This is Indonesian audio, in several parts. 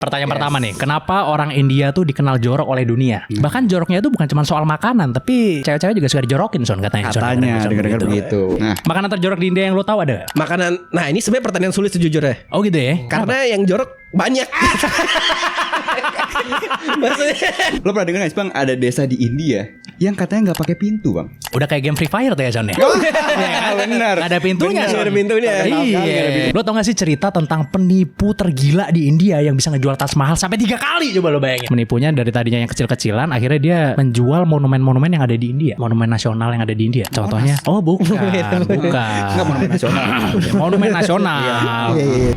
Pertanyaan pertama nih, kenapa orang India tuh dikenal jorok oleh dunia? Bahkan joroknya itu bukan cuma soal makanan, tapi cewek-cewek juga suka dijorokin, Son, katanya. Katanya, dengar-dengar begitu. Nah, makanan terjorok di India yang lo tahu ada? Makanan. Nah, ini sebenarnya pertanyaan sulit sejujurnya. Oh gitu ya? Karena yang jorok banyak. Maksudnya Lo pernah dengar nggak sih Bang, ada desa di India yang katanya nggak pakai pintu Bang? Udah kayak game Free Fire tuh ya, Son ya? Bener. Ada pintunya, Son. ada pintunya. Iya. Lo tau gak sih cerita tentang penipu tergila di India yang bisa ngejual tas mahal sampai 3 kali? Coba lo bayangin. Menipunya dari tadinya yang kecil-kecilan, akhirnya dia menjual monumen-monumen yang ada di India. Monumen nasional yang ada di India. Contohnya, oh bukan. Nggak monumen nasional. Monumen nasional. Iya.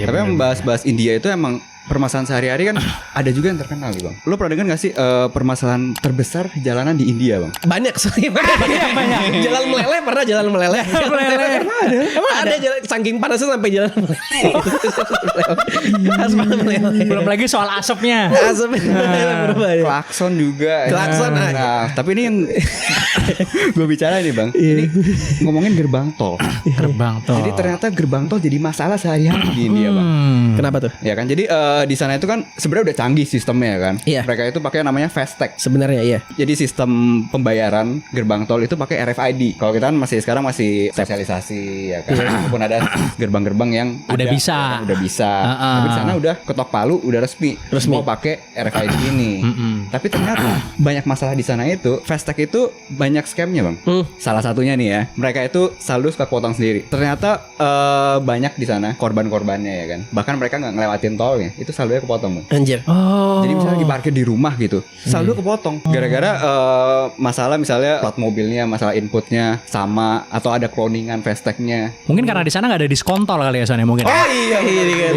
Tapi yang membahas India itu emang permasalahan sehari-hari kan ada juga yang terkenal nih Bang. Lo pernah dengar gak sih permasalahan terbesar jalanan di India Bang? Banyak soalnya. Banyak. Jalan meleleh pernah jalan meleleh. Emang ada jalan saking panasnya sampai jalan meleleh. Aspal meleleh. Belum lagi soal asapnya. Asap berubah ya. Klakson juga. Klakson, Nah, tapi ini yang gue bicara nih Bang. Ini ngomongin gerbang tol. Gerbang tol. Jadi ternyata gerbang tol jadi masalah sehari-hari di India Bang. Kenapa tuh? Ya kan, jadi di sana itu kan sebenarnya udah canggih sistemnya kan. Iya. Mereka itu pakai namanya FASTag. Sebenarnya iya. Jadi sistem pembayaran gerbang tol itu pakai RFID. Kalau kita kan sekarang masih sosialisasi ya kan. Walaupun ada gerbang-gerbang yang Udah bisa. ya kan, udah bisa. Tapi di sana udah ketok palu, udah resmi. Mau pakai RFID ini. Tapi ternyata banyak masalah di sana itu. FASTag itu banyak scamnya Bang. Salah satunya nih ya, mereka itu saldo suka potong sendiri. Ternyata banyak di sana korban-korbannya ya kan. Bahkan mereka nggak ngelewatin tolnya, itu saldonya kepotong Bang. Anjir. Oh. Jadi misalnya lagi parkir di rumah gitu, saldo kepotong gara-gara masalah misalnya plat mobilnya, masalah inputnya sama, atau ada cloningan FASTag-nya. Mungkin karena di sana nggak ada diskon tol kali ya, Son ya, mungkin. Iya kan.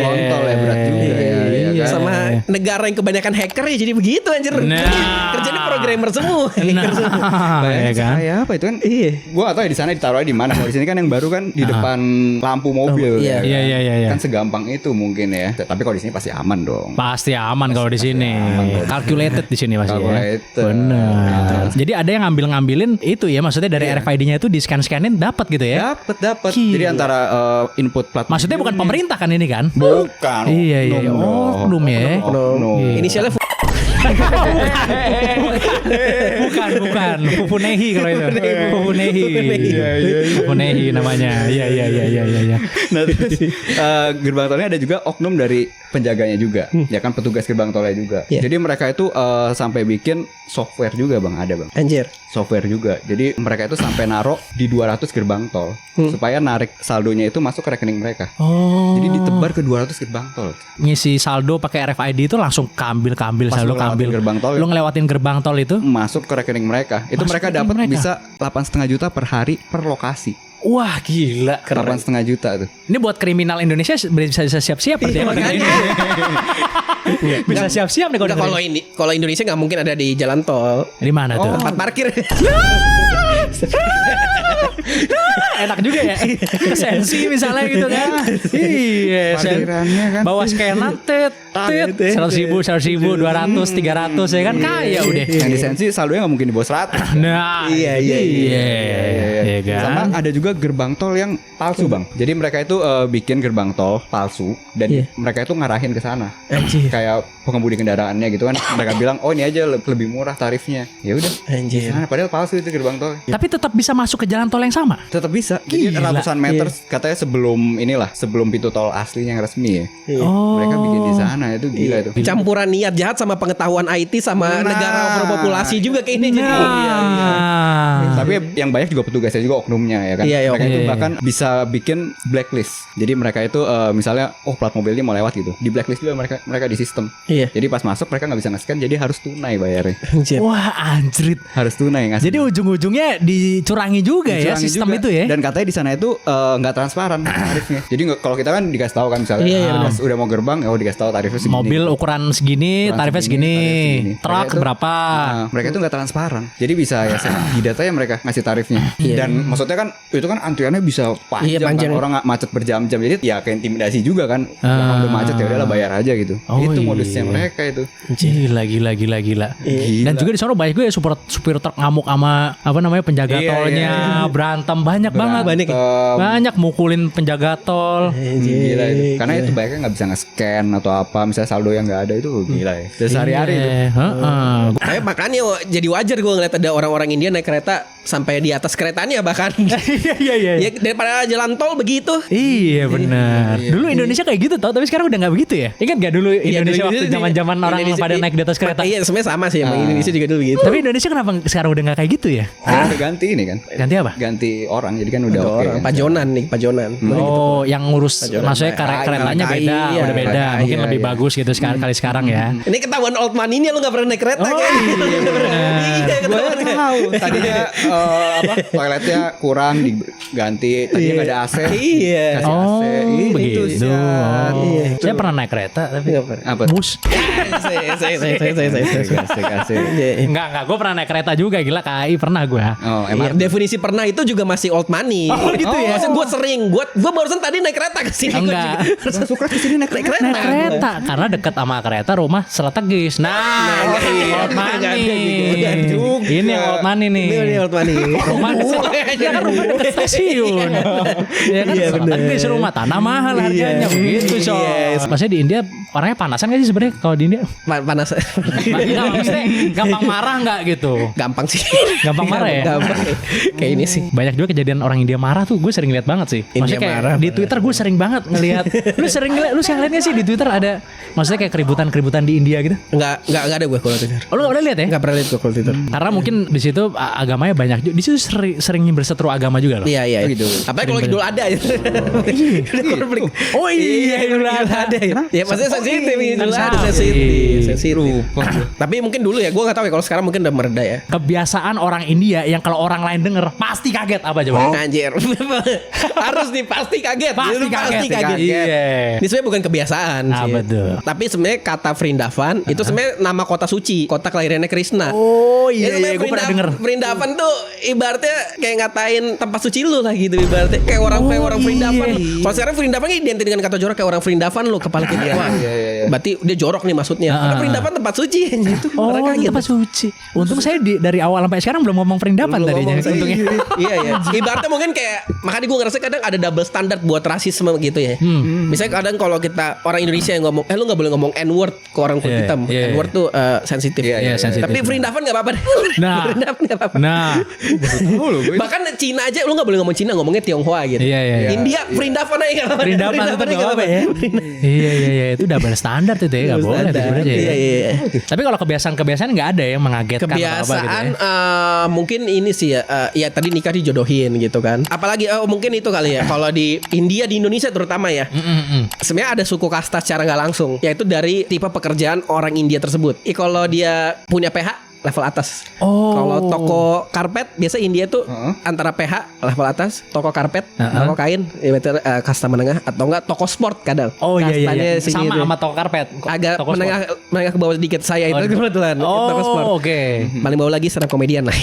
Kontol ya, berat juga ya. Kan? Sama negara yang kebanyakan hacker ya jadi begitu anjir. Kerjanya programmer semua. Ya kan? Kayak apa itu kan? Iya. Gua gak tahu ya di sana ditaruhnya di mana. Kalau di sini kan yang baru kan di depan lampu mobil iya. ya. Kan? Iya. Kan segampang itu mungkin ya. Tapi kalau di sini pasti aman dong. Pasti aman kalau di sini. Calculated di sini pasti ya. Calculated. Benar. Jadi ada yang ngambilin itu ya, maksudnya dari RFID-nya itu di scan-scanin dapat gitu ya. Dapat. Gila. Jadi antara input plat Maksudnya bukan pemerintah kan ini kan? Bukan. Iya. Oh, belum ya. Iya. Inisialnya Bukan. Pupunehi kalau itu. Pupunehi namanya. Iya. Nah, terus gerbang tolnya ada juga oknum dari penjaganya juga, ya kan, petugas gerbang tolnya juga. Jadi mereka itu sampai bikin software juga Bang, ada Bang. anjir. Software juga. Jadi mereka itu sampai naruh di 200 gerbang tol supaya narik saldonya itu masuk ke rekening mereka. Oh. Jadi ditebar ke 200 gerbang tol. Ngisi saldo pakai RFID itu langsung kambil Pas saldo lu ngelewatin kambil. gerbang tol, Lu ngelewatin gerbang tol itu masuk ke rekening mereka. Itu Masuk mereka ke rekening dapat mereka. bisa 8,5 juta per hari per lokasi. wah gila. 8,5 juta tuh. Ini buat kriminal Indonesia bisa siap-siap berarti ya. Bisa siap-siap nih Enggak, kalau Indonesia nggak mungkin ada di jalan tol. Di mana tuh? Tempat parkir. Enak juga ya. Sensi misalnya gitu kan. Iya, Parkirannya kan. bawa scanan tet 100.000, 200, 300 ya kan kaya udah. Yang di sensi saldonya nggak mungkin di bawah 100. Nah, iya kan. Sama ada juga gerbang tol yang palsu Bang. Jadi mereka itu bikin gerbang tol palsu dan mereka itu ngarahin ke sana. Kayak pengemudi kendaraannya gitu kan. Mereka bilang, "Oh, ini aja lebih murah tarifnya." Ya udah. Anjir. Nah, padahal palsu itu gerbang tol. Tapi tetap bisa masuk ke jalan tol yang sama. Tetap bisa. Jadi Gila. ratusan meter katanya sebelum pintu tol aslinya yang resmi ya. Oh. Mereka bikin di sana, itu gila itu. Campuran niat jahat sama pengetahuan IT sama negara overpopulasi juga kayak ini. Jadi Tapi yang banyak juga petugasnya juga oknumnya ya kan. Iya, Mereka itu iya. bahkan bisa bikin blacklist. Jadi mereka itu misalnya plat mobilnya mau lewat gitu, di blacklist juga mereka di sistem. Iya. Jadi pas masuk mereka nggak bisa nge-scan, jadi harus tunai bayarnya. Anjir. Wah anjrit. Harus tunai ngasih. Jadi ujung-ujungnya dicurangi juga ya Dicurangi sistem juga. itu ya. Dan katanya di sana itu nggak transparan tarifnya. Jadi kalau kita kan dikasih tahu kan misalnya pas udah mau gerbang, dikasih tahu tarifnya segini. Mobil ukuran segini, tarifnya segini. Truk berapa? Mereka itu nggak transparan. Jadi bisa ya di datanya mereka ngasih tarifnya. Dan maksudnya kan itu kan antriannya bisa panjang. Kan? Orang nggak macet berjam-jam. Jadi ya kayak intimidasi juga kan. Kalau udah macet ya udahlah bayar aja gitu. Itu modusnya mereka itu. Gila. Dan juga di sana banyak juga ya supir truk ngamuk sama apa namanya penjaga tolnya, berantem banyak banget. Banyak mukulin penjaga tol. Gila itu. Karena itu banyaknya nggak bisa nge-scan atau apa, misalnya saldo yang nggak ada itu gila ya. Terus sehari-hari itu. Tapi makanya jadi wajar gue ngeliat ada orang-orang India naik kereta sampai di atas keretanya bahkan. Iya. Ya daripada jalan tol begitu. Iya benar. Dulu Indonesia kayak gitu tau, tapi sekarang udah nggak begitu ya. Ingat gak dulu Indonesia waktu zaman-zaman orang pada naik di atas kereta? Iya sebenarnya sama sih, emang Indonesia juga dulu gitu. Tapi Indonesia kenapa sekarang udah nggak kayak gitu ya? Udah ganti ini kan. Ganti apa? Ganti orang, jadi kan udah oke. Kan? Pajonan. Oh, yang ngurus maksudnya keretanya beda, udah beda. Mungkin lebih bagus gitu kali sekarang ya. Ini ketahuan old man ini lu gak pernah naik kereta kan? Iya, ketahuan. Tahu. Tadinya toiletnya kurang diganti, tadinya nggak ada AC. Iya. Kasih AC. Begitu. Saya pernah naik kereta tapi Apa? bus. Kasih. Enggak, gue pernah naik kereta juga, gila KAI pernah gue. Oh, Iya, definisi pernah itu juga masih old money. Oh, gitu ya? Maksudnya gue sering, gue barusan tadi naik kereta ke sini. Enggak. suka kesini naik kereta. Naik kereta karena dekat sama kereta rumah strategis. Old money. Ini yang old money nih. Ini old money. Rumah dekat stasiun. Ya kan strategis rumah, tanah mahal harganya begitu so. Maksudnya di India orangnya panasan gak sih sebenarnya kalau di India? Panas. Enggak, maksudnya gampang marah nggak gitu? Gampang sih. Gampang marah ya? Gampang. Kayak ini sih. Banyak juga kejadian orang India marah tuh, gue sering lihat banget sih. Maksudnya kayak marah, di Twitter gue sering banget ngelihat. Lu sering lihat gak sih di Twitter ada, maksudnya kayak keributan di India gitu? Enggak ada gue kalau Twitter. Oh, lu gak pernah lihat ya? Enggak pernah lihat gue kalau Twitter. Karena mungkin di situ agamanya banyak. Di situ sering berseteru agama juga loh. Iya. Gitu. Apalagi kalau Idul Adha ya. Konflik. Oh iya, Idul Adha. Ya maksudnya sensitif Idul Adha sensitif. Tapi mungkin dulu ya, gue nggak tahu ya kalau sekarang mungkin udah mereda ya. Kebiasaan orang India yang kalau orang lain denger pasti kaget apa coba? Anjir. Harus nih pasti kaget. Pasti kaget. Iya. Ini sebenarnya bukan kebiasaan sih. Betul. Tapi sebenarnya kata Vrindavan itu sebenarnya nama kota suci, kota kelahirannya Krishna. Oh Ya, iya, gue pernah denger. Vrindavan tuh ibaratnya kayak ngatain tempat suci lu lah gitu ibaratnya. Kayak orang Vrindavan. Kalau sekarang Vrindavan identik dengan kata jorok kayak orang Vrindavan lu kepala kita. Wah. Berarti dia jorok nih maksudnya. Karena Vrindavan tempat suci itu. Oh, itu tempat suci. Untung saya dari awal sampai sekarang belum ngomong Vrindavan tadinya. Untungnya. Iya. Ibaratnya mungkin kayak makanya gue ngerasa kadang ada double standard buat rasisme gitu ya. Misalnya kadang kalau kita orang Indonesia yang ngomong, lu nggak boleh ngomong N-word ke orang kulit hitam. N-word tuh sensitif. Iya, sensitif. Tapi Vrindavan nggak apa-apa. Vrindavan nggak apa-apa. Bahkan Cina aja lu nggak boleh ngomong Cina, ngomongnya Tionghoa gitu. Iya. India Vrindavan aja nggak apa-apa. Vrindavan tetap nggak apa-apa ya. Iya, itu double standar itu ya, nggak boleh sebenarnya. Iya. Tapi kalau kebiasaan nggak ada yang mengagetkan kebiasaan mungkin ini sih ya tadi nikah dijodohin gitu kan. Apalagi mungkin itu kali ya. Kalau di India, di Indonesia terutama ya. Sebenarnya ada suku kasta secara nggak langsung, yaitu dari tipe pekerjaan orang India tersebut. Kalau dia punya PH level atas. Kalau toko karpet biasa India tuh antara PH level atas, toko karpet, toko kain, kasta menengah atau enggak toko sport kadang. Oh iya. Sama itu. sama toko karpet. Agak toko menengah ke bawah sedikit saya itu kebetulan. Toko sport. Oke. Paling bawah lagi stand up komedian lah.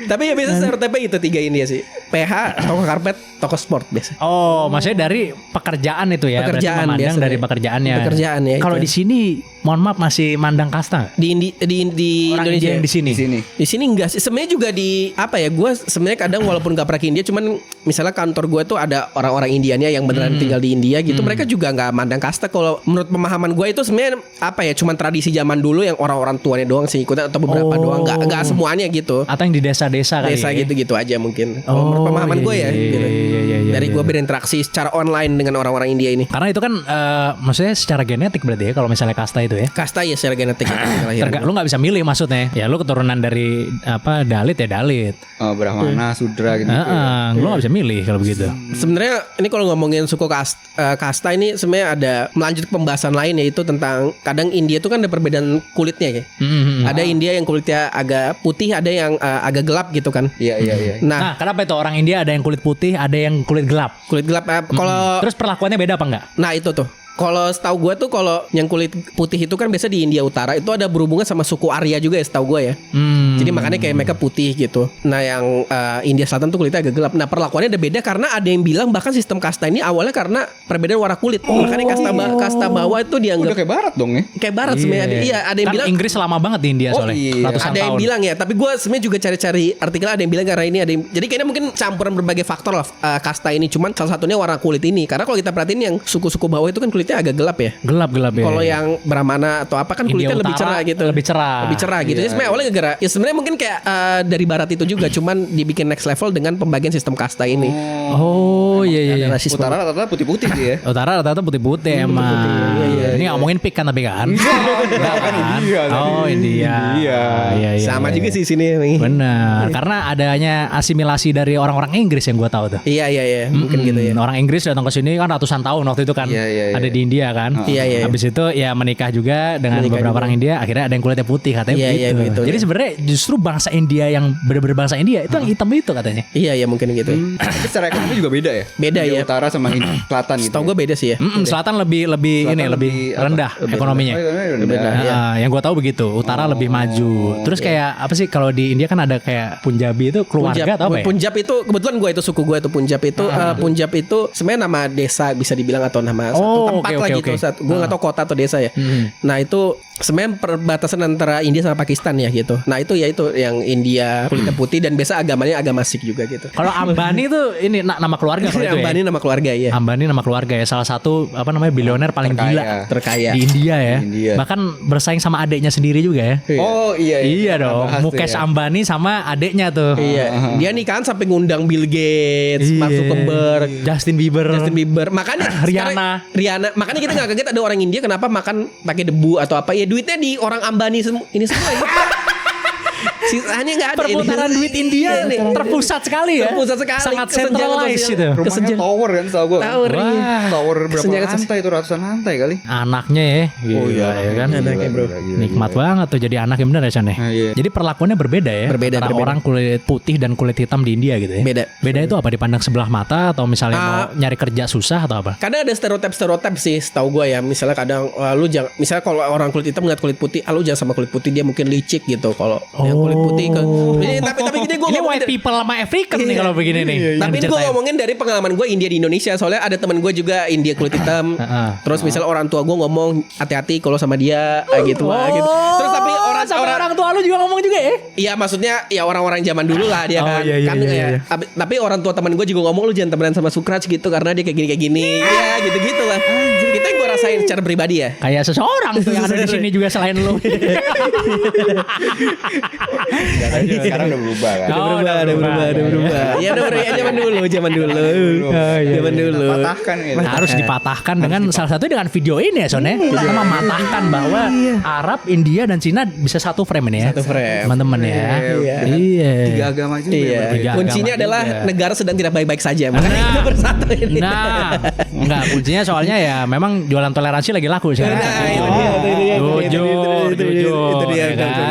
Tapi ya biasa stereotipnya itu tiga India sih. PH, toko karpet, toko sport biasa. Oh, maksudnya dari pekerjaan itu ya. Pekerjaan biasa dari pekerjaannya. Ya, kalau di sini, mohon maaf masih mandang kasta. Di orang Indonesia yang di sini. Di sini enggak sih. Sebenarnya juga di apa ya? Gue sebenarnya kadang walaupun gak pernah ke India, cuman misalnya kantor gue tuh ada orang-orang Indianya yang beneran tinggal di India gitu. Mereka juga nggak mandang kasta. Kalau menurut pemahaman gue itu sebenarnya apa ya? Cuman tradisi zaman dulu yang orang-orang tuanya doang sih ikutan atau beberapa doang. Nggak semuanya gitu. Atau yang di desa-desa kali. Desa gitu-gitu aja mungkin. Kalau menurut pemahaman gue ya. Gitu. Dari gue berinteraksi secara online dengan orang-orang India ini. Karena itu kan maksudnya secara genetik genetik berarti ya kalau misalnya kasta itu ya. Kasta ya secara genetik. Lu nggak bisa milih maksudnya. Ya lu keturunan dari Dalit ya Dalit. Brahmana, Sudra gitu. Lu nggak bisa milih kalau begitu. Sebenarnya ini kalau ngomongin suku kasta ini sebenarnya ada melanjut ke pembahasan lain, yaitu tentang kadang India itu kan ada perbedaan kulitnya ya. Ada India yang kulitnya agak putih, ada yang agak gelap gitu kan. Iya. Nah, kenapa itu orang India ada yang kulit putih, ada yang kulit gelap? Kulit gelap kalau Terus perlakuannya beda apa enggak? nah itu tuh. Kalau setahu gue tuh kalau yang kulit putih itu kan biasa di India Utara itu ada berhubungan sama suku Arya juga ya setahu gue ya. Jadi makanya kayak mereka putih gitu. Nah yang India Selatan tuh kulitnya agak gelap. Nah perlakuannya ada beda karena ada yang bilang bahkan sistem kasta ini awalnya karena perbedaan warna kulit. Makanya kasta bawah itu dianggap Udah kayak barat dong ya. kayak barat sebenarnya. Iya ada yang Kan bilang Inggris lama banget di India soalnya. Ratusan ada yang tahun. bilang ya, tapi gue sebenarnya juga cari-cari artikel, ada yang bilang karena ini ada yang, jadi kayaknya mungkin campuran berbagai faktor lah kasta ini. Cuman salah satunya warna kulit ini. Karena kalau kita perhatiin yang suku-suku bawah itu kan kulitnya agak gelap ya. Gelap ya. Kalau yang Brahmana atau apa kan India kulitnya lebih Utara cerah gitu. lebih cerah. Gitu. Jadi sebenarnya awalnya gara-gara ya sebenarnya mungkin kayak dari barat itu juga, cuman dibikin next level dengan pembagian sistem kasta ini. Oh iya. Ada rasisme. Utara rata-rata putih-putih dia ya. Utara rata-rata putih-putih emang. Ini ngomongin pik kan tapi kan. Enggak kan? India tadi. Oh India. Iya. Sama juga sih sini. Benar. Karena adanya asimilasi dari orang-orang Inggris yang gue tahu tuh. Iya, mungkin gitu ya. Orang Inggris datang ke sini kan ratusan tahun waktu itu kan. Iya. Ada di India kan. Iya. Habis itu ya menikah juga dengan beberapa orang India, akhirnya ada yang kulitnya putih katanya Iya, begitu. betul. Jadi sebenarnya justru bangsa India yang benar-benar bangsa India itu yang hitam itu katanya. Iya, mungkin gitu. Tapi secara ekonomi juga beda ya. Beda India ya. Utara sama Selatan gitu. Setahu gue beda sih ya. Selatan lebih rendah ekonominya. Yang gue tahu begitu. Utara lebih maju. Terus kayak apa sih kalau di India kan ada kayak Punjabi itu keluarga atau apa ya? Punjab itu kebetulan gue itu suku gue itu Punjab itu Punjab itu sebenarnya nama desa bisa dibilang atau nama satu tempat lah gitu. Gue nggak tahu kota atau desa ya. Nah itu sebenarnya perbatasan antara India sama Pakistan ya gitu. Nah itu ya itu yang India kulitnya putih dan biasa agamanya agama Sikh juga gitu. Kalau Ambani itu ini nama keluarga kalau itu ya. Ambani nama keluarga ya. Ambani nama keluarga ya. Salah satu bilioner paling terkaya di India ya. India. Bahkan bersaing sama adiknya sendiri juga ya. Oh iya. Iya dong. Mukesh Ambani sama adiknya tuh. Iya. Dia nih kan sampai ngundang Bill Gates, Mark Zuckerberg, Justin Bieber. Makanya Rihanna. Makanya kita nggak kaget ada orang India kenapa makan pakai debu atau apa ya, duitnya di orang Ambani ini semua ya. Sisanya nggak ada. Perputaran duit India terpusat sekali ya. Terpusat sekali. Sangat centralized itu. Rumahnya tower kan setahu gue. Tower berapa Kesenjangan lantai itu, ratusan lantai kali. Anaknya ya. Oh iya kan. Anaknya bro. Nikmat banget tuh jadi anak yang benar ya Chan ya. Iya. Jadi perlakuannya berbeda ya. Berbeda. Orang kulit putih dan kulit hitam di India gitu ya. Beda itu apa, dipandang sebelah mata atau misalnya mau nyari kerja susah atau apa? Kadang ada stereotip sih setahu gue ya. Misalnya kadang lu jangan, misalnya kalau orang kulit hitam ngeliat kulit putih, lu jangan sama kulit putih, dia mungkin licik gitu. Kalau yang kulit putih tapi ini gue ini white people sama African nih kalau begini nih. Tapi ini gue ngomongin dari pengalaman gue India di Indonesia. Soalnya ada teman gue juga India kulit hitam. Terus misalnya orang tua gue ngomong hati-hati kalau sama dia gitu. Terus tapi orang tua lu juga ngomong juga ya? Iya maksudnya ya orang-orang zaman dulu lah dia kan. Iya. Tapi orang tua teman gue juga ngomong lu jangan temenan sama Sukraj gitu karena dia kayak gini. Ya gitu-gitu lah. Kita yang gue rasain secara pribadi ya. Kayak seseorang tuh yang ada di sini juga selain lu. Sekarang udah berubah kan. Udah berubah. Ya zaman dulu. Zaman dulu. Patahkan gitu. Harus dipatahkan dengan salah satu dengan video ini ya Son ya. Kita mematahkan bahwa Arab, India dan Cina bisa satu frame ini ya. Satu frame. Teman-teman ya. Iya. Tiga agama juga. Iya. Kuncinya adalah negara sedang tidak baik-baik saja. Makanya kita bersatu ini. Enggak, kuncinya soalnya ya memang jualan toleransi lagi laku sekarang. Jujur. Itu dia.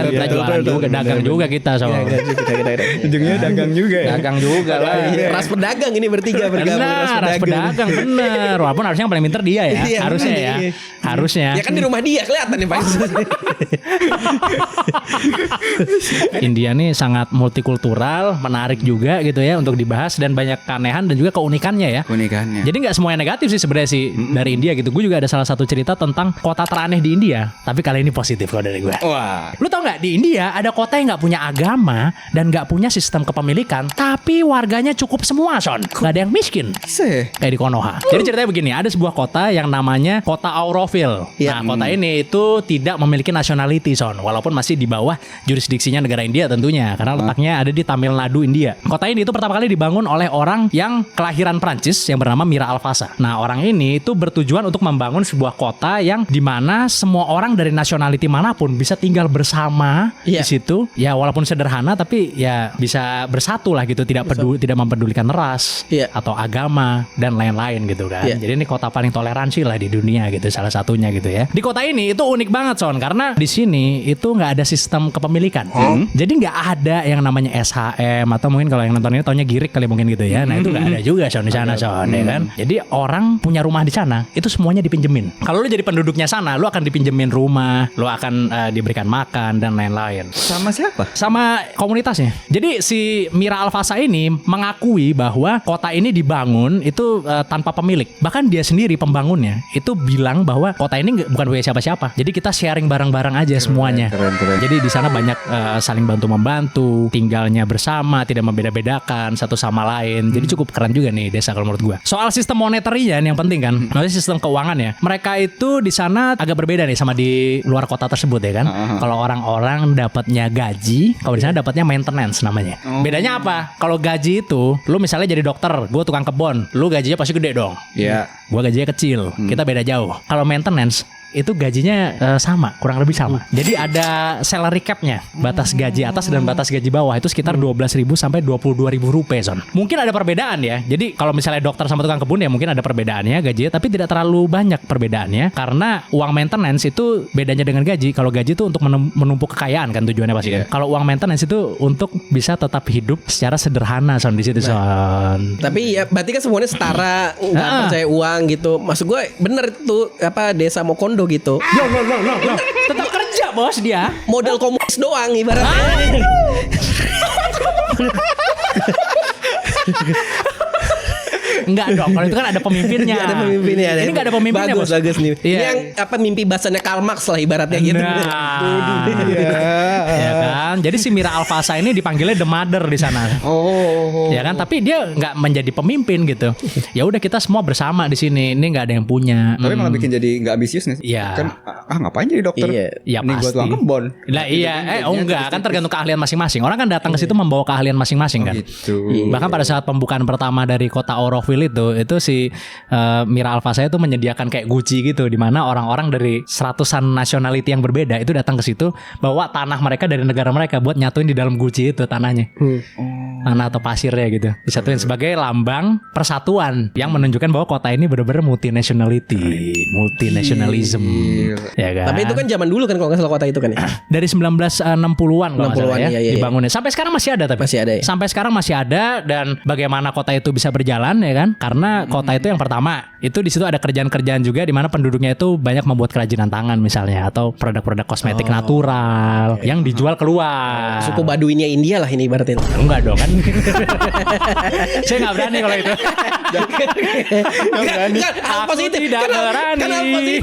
Kita jualan juga, dagang juga kita soalnya. Ujungnya dagang juga ya. Dagang juga lah. Ras pedagang ini bertiga bergabung. Ras pedagang bener. Walaupun harusnya yang paling pintar dia ya. Harusnya ya. Harusnya. Ya kan di rumah dia kelihatan nih Pak. India nih sangat multikultural, menarik juga gitu ya untuk dibahas dan banyak keanehan dan juga keunikannya ya. Unikannya. Jadi nggak semuanya negatif sih sebenarnya sih dari India gitu. Gue juga ada salah satu cerita tentang kota teraneh di India. Tapi kali ini positif kalau dari gue. Wah. Lu tau nggak di India ada kota yang nggak punya agama dan nggak punya sistem kepemilikan, tapi warganya cukup semua Son. Gak ada yang miskin. Bisa ya? Kayak di Konoha. Jadi ceritanya begini, ada sebuah kota yang namanya kota Auroville. Oroville. Iya. Nah, kota ini itu tidak memiliki nationality, Son, walaupun masih di bawah jurisdiksinya negara India tentunya, karena letaknya ada di Tamil Nadu, India. Kota ini itu pertama kali dibangun oleh orang yang kelahiran Prancis yang bernama Mira Alfasa. Nah, orang ini itu bertujuan untuk membangun sebuah kota yang dimana semua orang dari nationality manapun bisa tinggal bersama di situ. Ya, walaupun sederhana tapi ya bisa bersatu lah gitu, tidak mempedulikan ras atau agama dan lain-lain gitu kan. Jadi ini kota paling toleransi lah di dunia gitu, salah satunya gitu ya. Di kota ini itu unik banget, Son, karena di sini itu nggak ada sistem kepemilikan. Jadi nggak ada yang namanya SHM, atau mungkin kalau yang nonton ini taunya girik kali mungkin gitu ya. Nah, itu nggak ada juga, Son, di sana, Son, ya kan. Jadi orang punya rumah di sana itu semuanya dipinjemin. Kalau lu jadi penduduknya sana, lu akan dipinjemin rumah, lu akan diberikan makan dan lain-lain. Sama siapa? Sama komunitasnya. Jadi si Mira Alfasa ini mengakui bahwa kota ini dibangun itu tanpa pemilik. Bahkan dia sendiri pembangunnya itu bilang bahwa kota ini bukan punya siapa-siapa. Jadi kita sharing bareng-bareng aja semuanya. Keren. Jadi di sana banyak saling bantu-membantu, tinggalnya bersama, tidak membeda-bedakan satu sama lain. Jadi cukup keren juga nih desa kalau menurut gua. Soal sistem moneternya yang penting kan, maksudnya sistem keuangan ya. Mereka itu di sana agak berbeda nih sama di luar kota tersebut ya kan. Kalau orang-orang dapatnya gaji, kalau di sana dapatnya maintenance namanya. Bedanya apa? Kalau gaji itu, lu misalnya jadi dokter, gua tukang kebon, lu gajinya pasti gede dong. Iya. Gua gajinya kecil, kita beda jauh. Kalau maintenance itu gajinya sama, kurang lebih sama. Jadi ada salary cap-nya, batas gaji atas dan batas gaji bawah itu sekitar 12.000 sampai 22.000 rupiah, Son. Mungkin ada perbedaan ya. Jadi kalau misalnya dokter sama tukang kebun ya mungkin ada perbedaannya gajinya, tapi tidak terlalu banyak perbedaannya karena uang maintenance itu bedanya dengan gaji. Kalau gaji itu untuk menumpuk kekayaan kan tujuannya pasti. Kalau uang maintenance itu untuk bisa tetap hidup secara sederhana, Son, di situ, Son. Tapi ya berarti kan semuanya setara, nggak percaya uang gitu. Maksud gue bener itu apa desa Mokondo gitu. No. Tetap kerja, bos, dia. Modal komunis doang ibaratnya. Enggak dong, kalau itu kan ada pemimpinnya. Ada pemimpinnya. Ini enggak ada pemimpinnya, bagus, bos. bagus nih. Iya. Ini yang apa mimpi bahasanya Karl Marx lah ibaratnya gitu. Ya kan. Jadi si Mira Alfasa ini dipanggilnya The Mother di sana. Ya kan, tapi dia enggak menjadi pemimpin gitu. Ya udah kita semua bersama di sini. Ini enggak ada yang punya. Tapi malah bikin jadi enggak ambisius nih. Iya. Kan ngapain jadi dokter? Iya Ini pasti. gua tukang kebon. Lah iya, enggak, kan tergantung keahlian masing-masing. Orang kan datang ke situ membawa keahlian masing-masing kan. Gitu. Bahkan pada saat pembukaan pertama dari kota Oroville itu si Mira Alfasa itu menyediakan kayak Gucci gitu, di mana orang-orang dari seratusan nationality yang berbeda itu datang ke situ bawa tanah mereka dari negara mereka buat nyatuin di dalam Gucci itu tanahnya. Tanah atau pasirnya gitu. Disatuin sebagai lambang persatuan yang menunjukkan bahwa kota ini benar-benar multinationalism. Ya kan? Tapi itu kan zaman dulu kan kalau nggak salah kota itu kan ya. Dari 1960-an kalau nggak salah ya, iya. dibangunnya. Sampai sekarang masih ada tapi. Masih ada ya. Sampai sekarang masih ada. Dan bagaimana kota itu bisa berjalan ya kan? Karena kota itu yang pertama, itu di situ ada kerjaan-kerjaan juga di mana penduduknya itu banyak membuat kerajinan tangan misalnya atau produk-produk kosmetik natural yang dijual keluar. Suku Baduinnya India lah ini ibaratnya. Enggak dong kan. Saya nggak berani kalau itu. Hal positif. Tidak berani. Kan hal positif.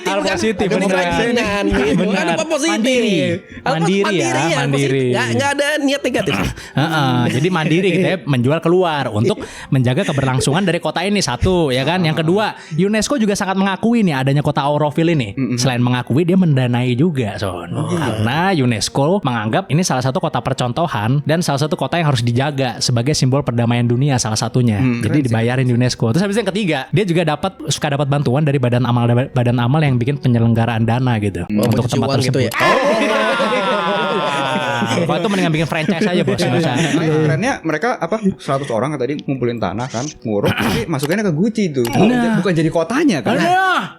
Hal positif, Kan bener. kerajinan gitu. Kan apa positif. Mandiri. Nggak ada niat negatif. Jadi mandiri kita ya, menjual keluar untuk menjaga keberlangsungan dari kota ini, satu ya kan. Yang kedua, UNESCO juga sangat mengakui nih adanya kota Oroville ini. Selain mengakui, dia mendanai juga, Son. Karena UNESCO menganggap ini salah satu kota percontohan dan salah satu kota yang harus dijaga sebagai simbol perdamaian dunia salah satunya. Jadi dibayarin UNESCO. Terus habis yang ketiga, dia juga suka dapat bantuan dari badan amal yang bikin penyelenggaraan dana gitu untuk tempat tersebut. Gitu ya. Kalau itu mendingan bikin franchise aja, bos. Kerennya mereka 100 orang tadi ngumpulin tanah kan, nguruk tapi masukinnya ke Gucci itu. Bukan jadi kotanya kan.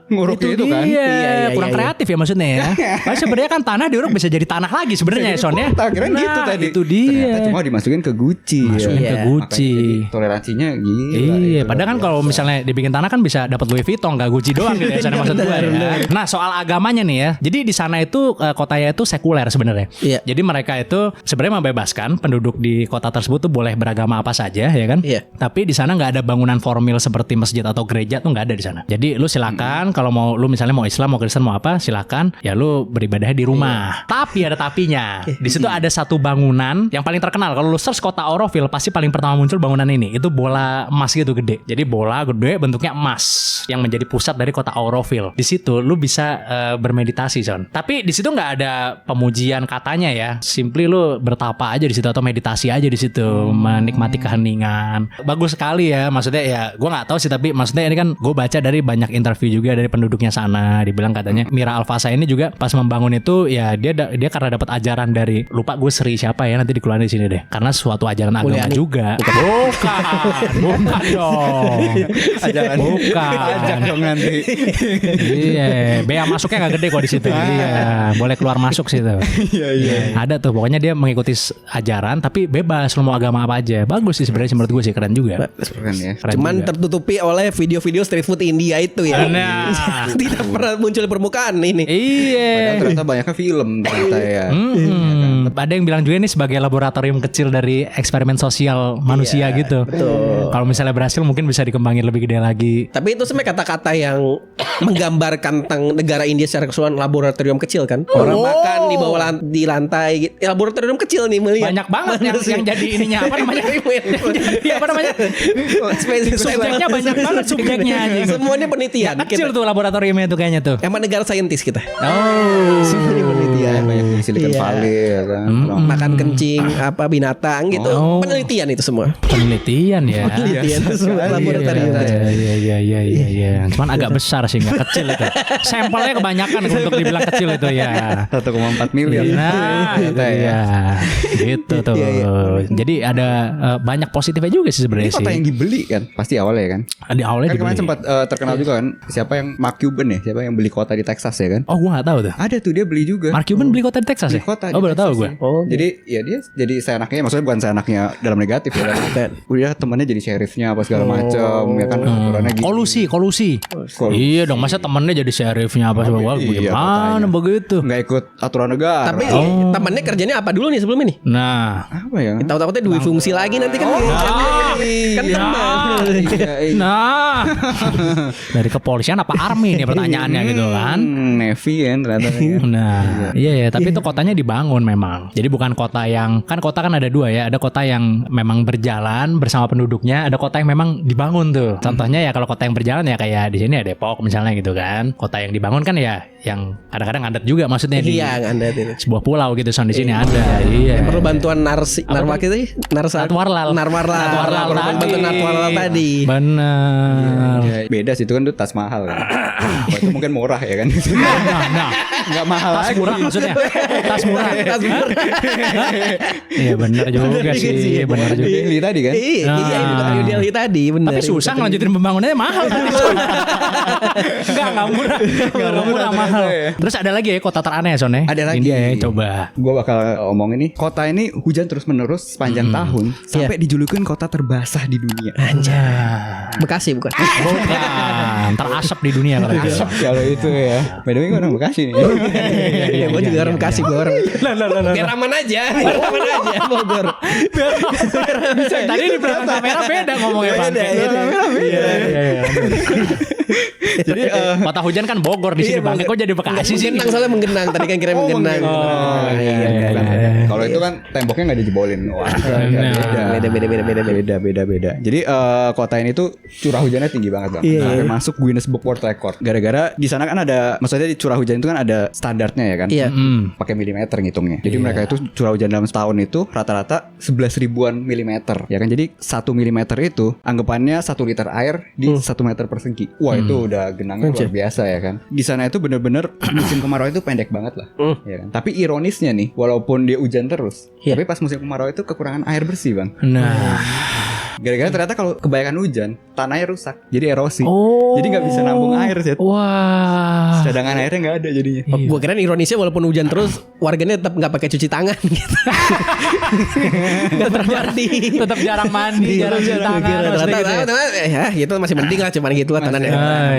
Nguruk itu kan. Iya, kurang kreatif ya maksudnya ya. Padahal sebenarnya kan tanah diuruk bisa jadi tanah lagi sebenarnya ya, Son ya. Keren gitu tadi. Itu dia. Ternyata cuma dimasukin ke Gucci. Masukin ke Gucci. Toleransinya gila. Iya, padahal kan kalau misalnya dibikin tanah kan bisa dapat Louis Vuitton, enggak Gucci doang gitu ya, sana maksud gue ya. Nah, soal agamanya nih ya. Jadi di sana itu kotanya itu sekuler sebenarnya. Iya. Jadi mereka itu sebenarnya membebaskan penduduk di kota tersebut tuh boleh beragama apa saja ya kan. Iya. Tapi di sana nggak ada bangunan formal seperti masjid atau gereja tuh nggak ada di sana. Jadi lu silakan kalau mau lu misalnya mau Islam mau Kristen mau apa silakan ya lu beribadahnya di rumah. Tapi ada tapinya. Di situ ada satu bangunan yang paling terkenal. Kalau lu search kota Oroville pasti paling pertama muncul bangunan ini. Itu bola emas gitu gede. Jadi bola gede bentuknya emas. yang menjadi pusat dari kota Auroville. Di situ lu bisa bermeditasi, Son. Tapi di situ nggak ada pemujian katanya ya. Simply lu bertapa aja di situ atau meditasi aja di situ, menikmati keheningan. Bagus sekali ya. Maksudnya ya gue nggak tahu sih, tapi maksudnya ini kan gue baca dari banyak interview juga dari penduduknya sana, dibilang katanya Mira Alfasa ini juga pas membangun itu ya dia karena dapat ajaran dari, lupa gue Sri siapa ya, nanti dikeluarin di sini deh. Karena suatu ajaran agama juga. Bukan dong. Ajak dong nanti. Iya, bea masuknya nggak gede kok di situ. Iya, boleh keluar masuk situ. Iya. Ada tuh, pokoknya dia mengikuti ajaran tapi bebas, lu mau agama apa aja. Bagus sih sebenarnya, menurut gue sih keren juga. Keren ya. Cuman juga. tertutupi oleh video-video street food India itu ya. Nah. Tidak pernah muncul di permukaan ini. Iya. Padahal ternyata banyaknya film ternyata ya. Ada yang bilang juga ini sebagai laboratorium kecil dari eksperimen sosial manusia gitu. Kalau misalnya berhasil mungkin bisa dikembangin lebih gede lagi. Tapi itu sebenarnya kata-kata yang menggambarkan tentang negara India secara keseluruhan, laboratorium kecil kan. Orang makan di bawah di lantai gitu. Ya, laboratorium kecil nih melihat. Banyak banget yang jadi ininya apa namanya? Iya, apa namanya? Subjeknya banyak banget subjeknya aja. Semuanya penelitian. Kecil tuh laboratoriumnya tuh kayaknya tuh. Emang negara saintis kita. Semuanya penelitian banyak di Silicon Valley ya kan. Makan kencing apa binatang gitu. Penelitian itu semua. Penelitian ya. Penelitian itu semua laboratorium. Iya. Cuman agak besar sih, nggak kecil itu. Sampelnya kebanyakan untuk dibilang kecil itu ya. 1,4 miliar. Nah, itu ya. Gitu tuh. Jadi ada banyak positifnya juga sih sebenarnya Ini sih. kota yang dibeli kan pasti awalnya kan. Di awalnya Kan kemarin dibeli. sempat terkenal juga kan. Siapa yang Mark Cuban ya? Siapa yang beli kota di Texas ya kan? Oh, gua nggak tahu tuh. Ada tuh dia beli juga. Mark Cuban beli kota di Texas ya? Beli kota Oh, di baru tahu Texas gue. ya. Jadi ya dia jadi seenaknya, maksudnya bukan seenaknya dalam negatif ya. Udah temannya jadi sheriffnya apa segala macam ya kan, aturannya gitu. Kolusi. Iya dong, masa temennya jadi sheriffnya apa segala macam? Iya, Gimana kotanya. begitu? Nggak ikut aturan negara. Tapi temannya kerjanya apa dulu nih sebelum ini? Nah, apa ya? Tahu-tahunya dua fungsi lagi nanti kan. Kan teman. nah, dari kepolisian apa army nih pertanyaannya gitu kan? Navy kan ternyata. Nah, iya, tapi itu kotanya dibangun memang. Jadi bukan kota yang, kan kota kan ada dua ya. Ada kota yang memang berjalan bersama penduduknya, ada kota yang memang dibangun tuh. Contohnya ya kalau kota yang berjalan ya kayak di sini ya Depok misalnya gitu kan. Kota yang dibangun kan ya yang kadang-kadang ngadat juga maksudnya di Iya, ngadat itu. sebuah pulau gitu, di sini ada. Iya. Perlu bantuan Narwak itu sih? Narwarlal Natwarlal bantuan Narwarlal tadi. Bener. Ya, beda sih itu kan tuh Taj Mahal kan. Wah, itu mungkin murah ya kan. Nah, Nggak mahal tas lagi. murah maksudnya. Tas murah. Iya bener juga sih, bener juga. Delhi tadi kan. Iya, itu New Delhi tadi benar. Tapi susah ngelanjutin pembangunannya, mahal tadi. Enggak murah. Enggak murah, mahal. Terus ada lagi ya kota teraneh ya Son ya? Ada lagi. India ya, coba. Gue bakal omong ini. Kota ini hujan terus menerus sepanjang tahun sampai dijulukin kota terbasah di dunia. Bekasi bukan? Bukan, terasap di dunia kalau itu. Kalau itu ya. By the way gue orang Bekasi nih. Iya, gue juga orang Bekasi, gue orang. Biar aman aja, Bogor. Tadi di belakang kamera beda ngomongnya Bang. Iya. Jadi kota hujan kan Bogor di sini Bang. Kok jadi Bekasi sih? Menggenang, soalnya menggenang. Tadi kan kira menggenang. Oh, iya. Kalau itu kan temboknya nggak dijebolin. Wah, beda. Jadi kota ini tuh curah hujannya tinggi banget Bang. Sampai masuk Guinness Book World Record. Gara-gara di sana kan ada, maksudnya di curah hujan itu kan ada standarnya ya kan. Iya. Pakai milimeter ngitungnya. Jadi mereka itu curah hujan dalam setahun itu rata-rata 11 ribuan milimeter. Ya kan, jadi 1 milimeter itu anggapannya 1 liter air di 1 meter persegi. Wah, itu udah genangnya luar biasa ya kan. Di sana itu bener-bener musim kemarau itu pendek banget lah. Ya kan? Tapi ironisnya nih, walaupun dia hujan terus, tapi pas musim kemarau itu kekurangan air bersih Bang. Nah, Gara-gara ternyata kalau kebanyakan hujan, tanahnya rusak, jadi erosi. Jadi nggak bisa nambung air, Zed. Wah. Cadangan airnya nggak ada jadinya. Gue kira ironisnya walaupun hujan terus, warganya tetap nggak pakai cuci tangan gitu. Nggak terjadi. Tetap jarang mandi, jarang cuci tangan. maksudnya gitu ya. Ya gitu masih mending lah, cuman gitu lah tanahnya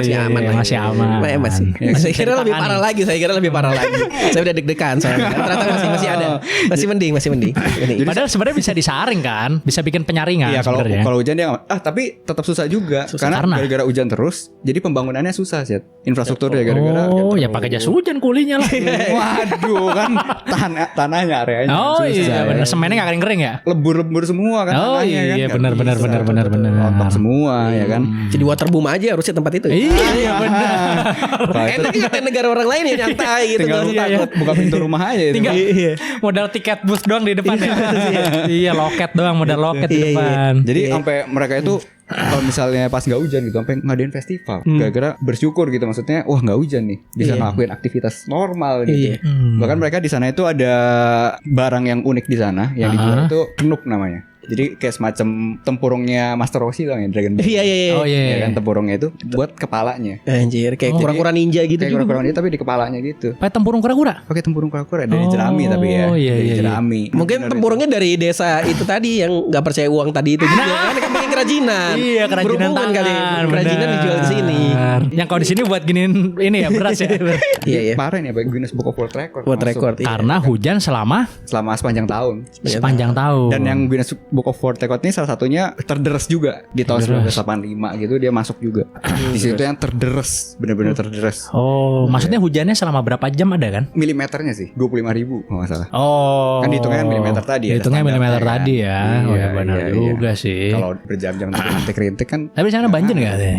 masih iya, aman iya, lah. masih aman. Masih. Saya kira lebih parah lagi. Saya udah deg-degan soalnya. Ternyata masih ada. Masih mending. Padahal sebenarnya bisa disaring kan, bisa bikin penyaringan. Iya, kalau sebenarnya. hujan terus ya, Bisa bikin penyaringan. udah sebenarnya. Kalau hujan dia tapi tetap susah juga karena gara-gara hujan terus, jadi pembangunannya susah sih. Infrastrukturnya gara-gara. Oh, ya pakai jas hujan kulinya lah. Waduh, kan tanahnya areanya. Oh iya, benar. Semennya nggak kering ya? Lebur-lebur semua kan tanahnya kan. Iya, benar. Rontok semua ya kan. Jadi waterboom aja harusnya tempat itu. Iya, benar. Enak ngatain negara orang lain ya nyantai gitu. Tinggal buka pintu rumah aja itu. Tinggal modal tiket bus doang di depan. Iya, loket doang, modal loket di depan. Jadi sampai mereka itu kalau misalnya pas nggak hujan gitu sampai ngadain festival gara-gara bersyukur gitu, maksudnya wah nggak hujan nih bisa ngelakuin aktivitas normal gitu. Bahkan mereka di sana itu ada barang yang unik di sana yang dijual itu kenuk namanya. Jadi kayak semacam tempurungnya Master Roshi lah ya, Dragon Ball. Iya. Oh iya. Ya kan tempurungnya itu buat kepalanya. Anjir, kayak kura-kura ninja gitu. Kayak kura-kura ninja tapi di kepalanya gitu. Pakai tempurung kura-kura. Pakai tempurung kura-kura dari jerami tapi ya. Dari jerami. Mungkin tempurungnya dari desa itu tadi yang nggak percaya uang tadi itu juga. Kan bikin kerajinan. Iya, kerajinan tangan kali. Kerajinan dijual di sini. Yang kalau di sini buat giniin ini ya beras ya. Iya. Parah nih apa Guinness Book of World Record. World Record. Karena hujan selama sepanjang tahun. Sepanjang tahun. Dan yang Guinness Book of World Record ini salah satunya terderes juga di tahun 1985 gitu dia masuk juga. Di situ yang terderes, benar-benar terderes. Oh, maksudnya hujannya selama berapa jam ada kan? Milimeternya sih 25.000 kalau nggak salah. Oh. Kan dihitungnya milimeter tadi ya. Hitungnya milimeter tadi ya. Iya, Benar juga sih. Kalau berjam-jam rintik-rintik kan. Tapi di sana banjir enggak sih?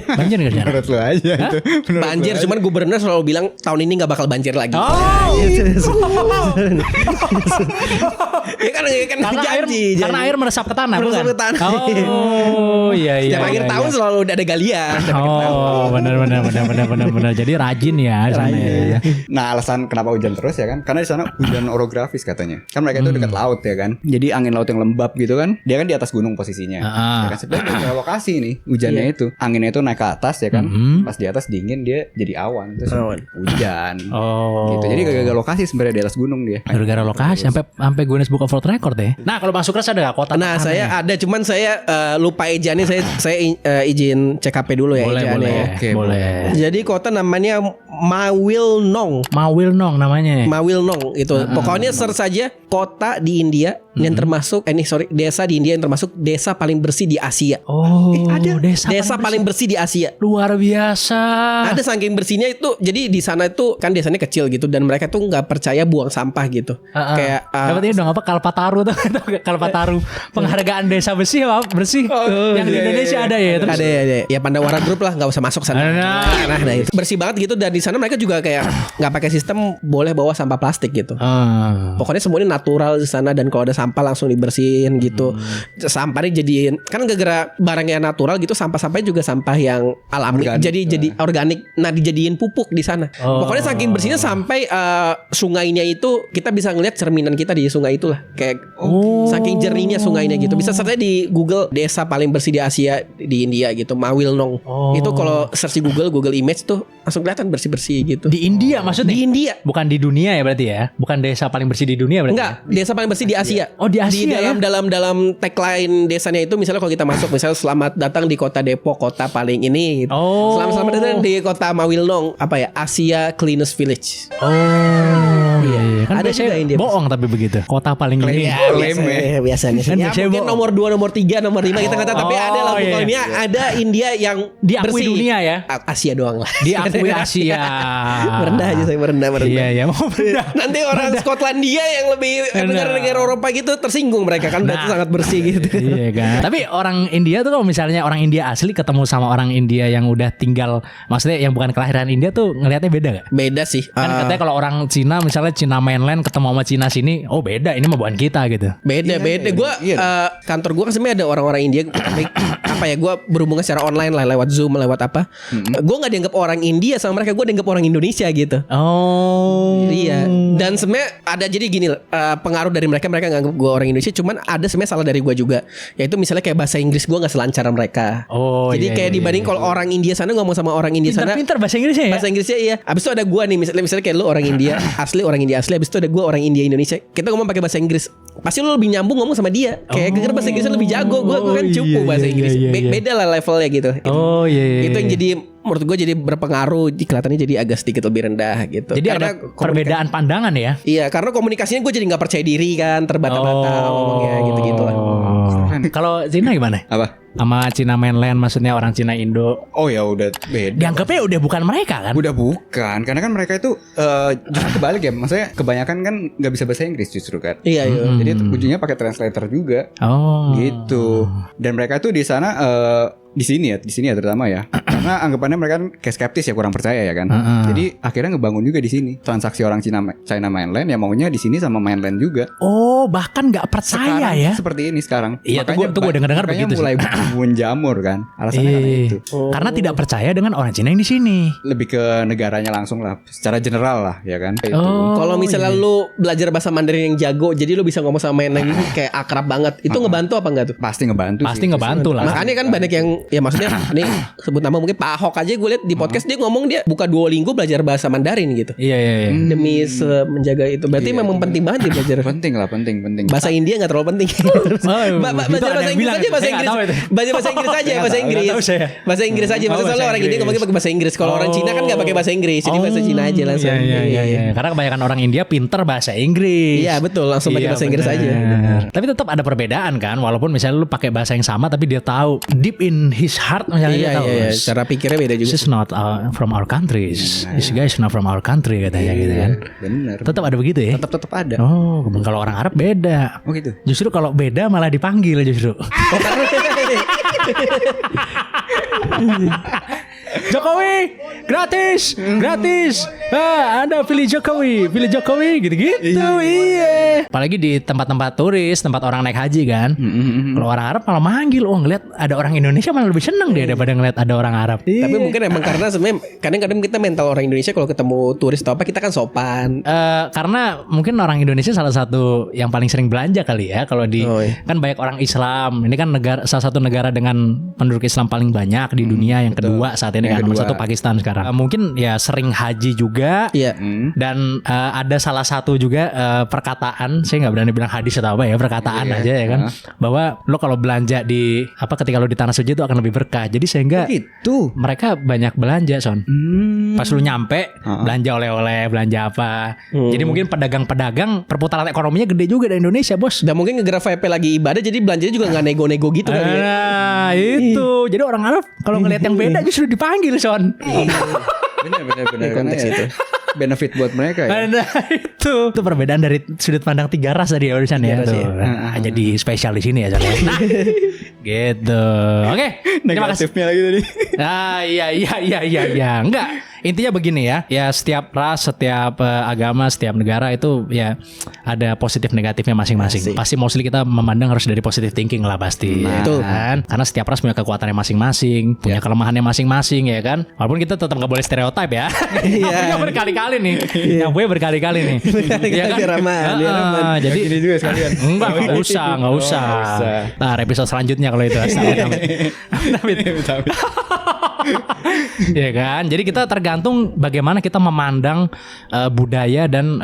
Banjir enggak di sana? Menurut lu aja itu. Banjir, cuman gubernur selalu bilang tahun ini nggak bakal banjir lagi. Oh. Ya kan janji. Karena air meresap ke tanah bukan? Meresap ke tanah. Oh, iya. Setiap akhir tahun selalu ada galian. Oh, benar. Jadi rajin ya di sana ya. Nah, alasan kenapa hujan terus ya kan? Karena di sana hujan orografis katanya. Kan mereka itu dekat laut ya kan. Jadi angin laut yang lembab gitu kan. Dia kan di atas gunung posisinya. Ya kan sebenarnya lokasi nih hujannya itu. Anginnya itu naik ke atas ya kan. Pas di atas dingin dia jadi awan terus hujan. Oh. Gitu. Jadi gara-gara lokasi sebenarnya di atas gunung dia. Gara-gara lokasi sampai Guinness Book of World Record ya. Nah, kalau Bang Sukres ada kota. Nah, saya ada cuman saya lupa ejaannya. Saya izin CKP dulu ya ejaannya. Boleh. Oke, boleh. Jadi kota namanya Mawilnong. Mawilnong namanya. Mawilnong itu. Pokoknya search saja kota di India yang termasuk desa di India yang termasuk desa paling bersih di Asia. Oh, ada desa paling bersih di Asia. Luar biasa. Ada saking bersihnya itu. Jadi di sana itu kan desanya kecil gitu dan mereka tuh nggak percaya buang sampah gitu. Kayak dapat ini dong apa Kalpataru tuh. Kalpataru penghargaan desa bersih apa? Bersih. Yang di Indonesia ada ya. Terus ada ya Pandawara Group lah, nggak usah masuk sana. Nah, itu bersih banget gitu dan di sana mereka juga kayak nggak pakai sistem boleh bawa sampah plastik gitu. Pokoknya semuanya natural di sana dan kalau ada sampah langsung dibersihin gitu. Sampahnya jadiin kan gara-gara barangnya natural gitu, sampah-sampahnya juga sampah yang alami. Jadi organik. Nah, dijadiin pupuk di sana. Pokoknya saking bersihnya sampai sungainya itu kita bisa ngeliat cerminan kita di sungai itulah. Kayak saking jernihnya sungainya gitu. Bisa search di Google desa paling bersih di Asia di India gitu, Mawilnong. Itu kalau search di Google Image tuh langsung kelihatan bersih-bersih gitu. Di India maksudnya? Di India. Bukan di dunia ya berarti ya? Bukan desa paling bersih di dunia berarti? Enggak, desa paling bersih di Asia. Oh, di Asia ya? Dalam tagline desanya itu misalnya kalau kita masuk misalnya selamat datang di kota Depok, kota paling ini gitu. Selamat datang di kota Mawilong, apa ya? Asia Cleanest Village. Iya. Kan ada juga India. Bohong tapi begitu. Kota paling ini. Biasanya. Kan Ya, mungkin nomor 2, nomor 3, nomor 5 kita nggak tahu, tapi ada lah pokoknya ada India yang diakui bersih. Dunia ya. Asia doang lah. Diakui Asia. Merendah aja saya merendah. Iya, mau merendah. Nanti orang Skotlandia yang lebih negara-negara Eropa gitu tersinggung mereka kan berarti sangat bersih gitu. Iya kan. Tapi orang India tuh kalau misalnya orang India asli ketemu sama orang India yang udah tinggal, maksudnya yang bukan kelahiran India tuh ngelihatnya beda gak? Beda sih. Kan katanya kalau orang Cina misalnya Cina mainland ketemu sama Cina sini, oh beda, ini mah bukan kita gitu. Beda. Gua kantor gua kan sebenarnya ada orang-orang India. Apa ya? Gua berhubungan secara online lah lewat Zoom, lewat apa? Gua nggak dianggap orang India sama mereka, gua dianggap orang Indonesia gitu. Oh. Iya. Dan sebenarnya ada jadi gini, pengaruh dari mereka nganggap gua orang Indonesia. Cuman ada sebenarnya salah dari gua juga. Yaitu misalnya kayak bahasa Inggris gua nggak selancar mereka. Oh. Jadi kayak dibanding kalau orang India sana ngomong sama orang India sana. Pintar bahasa Inggrisnya ya. Bahasa Inggrisnya iya. Abis itu ada gua nih misalnya kayak lu orang India asli, orang India asli. Abis itu ada gua orang India Indonesia. Kita ngomong pakai bahasa Inggris. Pasti lu lebih nyambung ngomong sama dia. Kayak gara-gara bahasa Inggrisnya lebih jago. Gua kan cupu bahasa Inggris. Beda lah levelnya gitu. Oh iya. Itu yang jadi menurut gue jadi berpengaruh, kelihatannya jadi agak sedikit lebih rendah gitu. Jadi karena ada perbedaan pandangan ya. Iya, karena komunikasinya gue jadi nggak percaya diri kan, terbata-bata ngomongnya gitu-gitu lah. Kalau Cina gimana? Apa? Sama Cina mainland, maksudnya orang Cina Indo. Oh ya udah beda. Dianggapnya udah bukan mereka kan? Udah bukan, karena kan mereka itu justru kebalik ya. Maksudnya kebanyakan kan nggak bisa bahasa Inggris justru kan. Iya. Jadi ujungnya pakai translator juga. Oh. Gitu. Dan mereka tuh di sana di sini ya terutama ya. Karena anggapannya mereka kan kayak skeptis ya, kurang percaya ya kan. Jadi akhirnya ngebangun juga di sini. Transaksi orang China mainland ya maunya di sini sama mainland juga. Oh, bahkan nggak percaya Sekarang ya? seperti ini sekarang. Iya, tuh gue dengar makanya begitu sih. mulai bumbun jamur kan. Alasannya karena itu. Karena tidak percaya dengan orang Cina yang di sini. Lebih ke negaranya langsung lah, secara general lah ya kan. Itu. Kalau misalnya lu belajar bahasa Mandarin yang jago, jadi lu bisa ngomong sama mainland gitu kayak akrab banget. Itu ngebantu apa enggak tuh? Pasti ngebantu. Pasti sih. ngebantu lah. Makanya kan banyak yang ya maksudnya nih sebut nama mungkin Pak Ahok aja gue lihat di podcast dia ngomong dia buka Duolingo belajar bahasa Mandarin gitu. Iya. Demi menjaga itu. Berarti memang penting banget dia belajar. Penting lah, penting. Bahasa India nggak terlalu penting. Belajar bahasa Inggris aja, bahasa Inggris. Belajar bahasa Inggris aja, bahasa Inggris. Bahasa Inggris aja. Maksudnya soalnya orang India ngomongnya pakai bahasa Inggris. Kalau orang Cina kan nggak pakai bahasa Inggris, jadi bahasa Cina aja langsung. Iya. Karena kebanyakan orang India pinter bahasa Inggris. Iya betul, langsung pakai bahasa Inggris aja. Tapi tetap ada perbedaan kan, walaupun misalnya lu pakai bahasa yang sama tapi dia tahu deep in his heart misalnya dia tahu. Iya. Cara pikirnya beda juga. This is not from our countries. This guy is not from our country katanya gitu kan. Bener. Tetap ada begitu ya? Tetap ada. Oh, kalau orang Arab beda. Oh gitu. Justru kalau beda malah dipanggil justru. Jokowi gratis. Anda pilih Jokowi gitu. Iya. Apalagi di tempat-tempat turis, tempat orang naik haji kan. Kalau orang Arab malah manggil, ngeliat ada orang Indonesia malah lebih seneng dia daripada ngeliat ada orang Arab. Tapi mungkin emang karena sebenarnya kadang-kadang kita mental orang Indonesia kalau ketemu turis atau apa kita kan sopan. Karena mungkin orang Indonesia salah satu yang paling sering belanja kali ya. Kalau di kan banyak orang Islam. Ini kan salah satu negara dengan penduduk Islam paling banyak di dunia. Yang kedua saat ini kan nomor satu Pakistan sekarang. Mungkin ya sering haji juga. Iya. Dan ada salah satu juga perkataan, saya nggak berani bilang hadis atau apa ya, perkataan aja ya kan, bahwa lo kalau belanja di ketika lo di tanah suci itu akan lebih berkah. Jadi sehingga Gitu. mereka banyak belanja Son. Pas lu nyampe belanja oleh-oleh, belanja apa. Jadi mungkin pedagang-pedagang perputaran ekonominya gede juga di Indonesia bos. Dan mungkin ngegraf VP lagi ibadah jadi belanjanya juga nggak nego-nego gitu kan ya. Nah itu. Jadi orang Arab kalau ngelihat yang beda justru dipanggil Son. Bener konteks itu. Benefit buat mereka ya. Nah itu perbedaan dari sudut pandang tiga ras tadi ya urusan ya. Jadi spesial di sini ya Son. Gitu. Oke. Terima kasih. Negatifnya lagi tadi. Iya. Enggak. Intinya begini ya. Ya setiap ras, setiap agama, setiap negara itu ya ada positif negatifnya masing-masing. Pasti mostly kita memandang harus dari positive thinking lah pasti. Betul. Kan? Karena setiap ras punya kekuatannya masing-masing, punya kelemahannya masing-masing ya kan. Walaupun kita tetap nggak boleh stereotip ya. Iya. berkali-kali nih. Nyampunya berkali-kali nih. Iya kan? Jadi ini juga sekalian. Enggak usah. Nah, episode selanjutnya kalau itu. Ya kan. Jadi kita tergantung bagaimana kita memandang budaya dan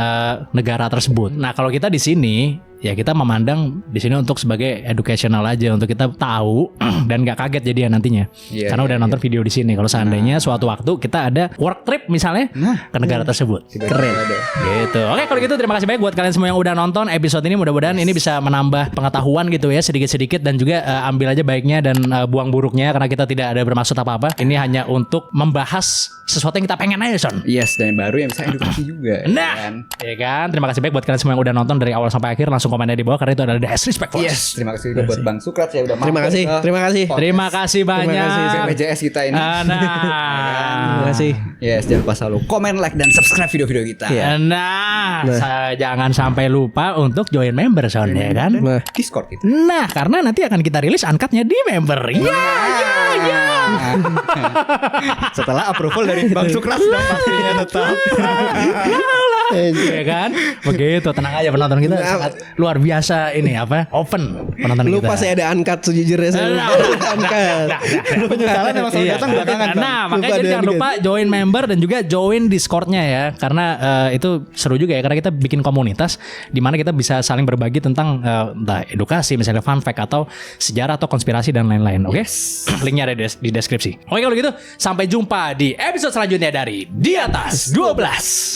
negara tersebut. Nah, kalau kita di sini ya kita memandang di sini untuk sebagai educational aja, untuk kita tahu dan nggak kaget jadi ya nantinya. Karena udah nonton video di sini. Kalau seandainya suatu waktu kita ada work trip misalnya ke negara tersebut. Keren. Gitu. Oke, kalau gitu terima kasih banyak buat kalian semua yang udah nonton episode ini. Mudah-mudahan ini bisa menambah pengetahuan gitu ya sedikit-sedikit, dan juga ambil aja baiknya dan buang buruknya, karena kita tidak ada bermaksud apa-apa. Ini hanya untuk membahas sesuatu yang kita pengen aja Son. Yes, dan yang baru yang bisa edukasi juga. Nah, ya kan. Terima kasih banyak buat kalian semua yang udah nonton dari awal sampai akhir. Langsung komennya di bawah karena itu adalah the respect for us. Yes, terima kasih juga buat Bang Sukrat ya udah Terima kasih banyak. BPJS kita ini. Terima kasih. Yes, jangan lupa selalu komen, like, dan subscribe video-video kita. Nah, jangan sampai lupa untuk join member Son ya kan. Discord kita. Nah, karena nanti akan kita rilis angkatnya di member. Ya. Setelah approval dari Bang Sukrat dan pastinya tetap. Ya kan? Begitu, tenang aja penonton kita sangat luar biasa ini open penonton kita. Lupa saya ada uncut sejujurnya saya. Penyesalan emang selalu datang belakangan. Nah, makanya jadi jangan lupa join member dan juga join Discord-nya ya. Karena itu seru juga ya, karena kita bikin komunitas di mana kita bisa saling berbagi tentang entah edukasi, misalnya fun fact atau sejarah atau konspirasi dan lain-lain. Oke? Linknya ada di deskripsi. Oke, kalau gitu sampai jumpa di episode selanjutnya dari Di Atas 12.